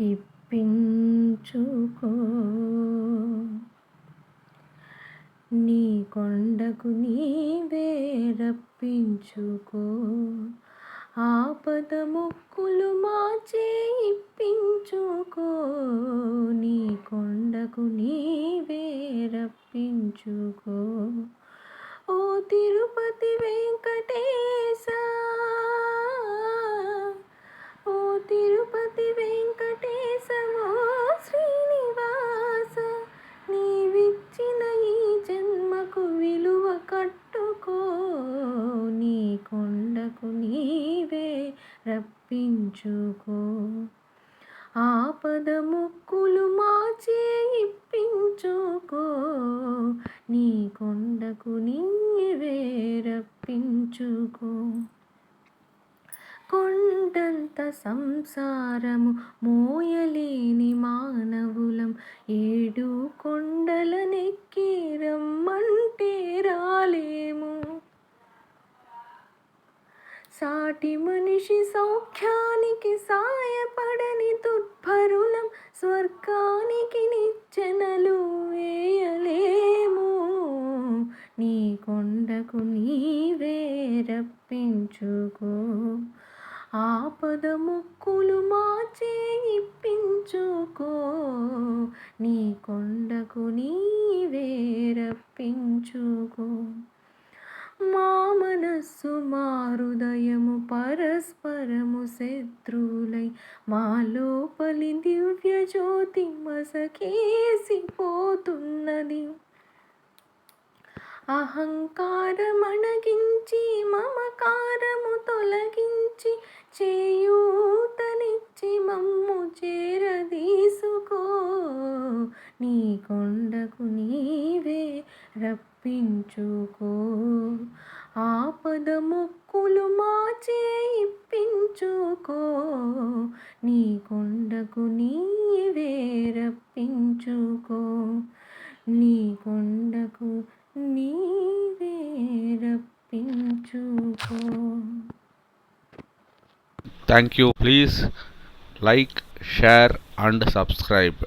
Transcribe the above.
ఇప్పించుకో. నీ కొండకు నీవే రప్పించుకో. ఆపద ముక్కులు మాచే ఇప్పించుకో. నీ కొండకు నీవే రప్పించుకో. ఓ తిరుపతి వెంకటేశ, ఓ తిరుపతి వెంకటేశ, ఓ శ్రీనివాస, నీవిచ్చిన ఈ జన్మకు విలువ కట్టుకో. నీ కొండకు నీవే రప్పించుకో. ఆపద ముక్కులు మాచే ఇప్పించుకో. నీ కొండకు నీవే రప్పించుకో. కొండంత సంసారము మోయలేని మానవులం, 7 కొండలనెక్కి రమ్మంటే రాలేము. సాటి మనిషి సౌఖ్యానికి సాయపడని దుర్భరులం, స్వర్గానికి నిచ్చెనలు వేయలేము. నీ కొండకు నీవే రప్పించుకో. ఆపద ముక్కులు మాచే ఇప్పించుకో. నీ కొండకు నీవే రప్పించుకో. మా మనస్సు మా హృదయము పరస్పరము శత్రువులై, మా లోపలి దివ్య జ్యోతి మసకేసిపోతున్నది. అహంకారమణగించి మమకారము తొలగించి, చేయూతనిచ్చి మమ్ము చేరదీసుకో. నీ కొండకు నీవే రప్పించుకో. ఆపద ముక్కులు మాచే ఇప్పించుకో. నీ కొండకు నీవే రప్పించుకో. నీ కొండకు నీవే రప్పించుకో. Thank you. Please like, share and subscribe.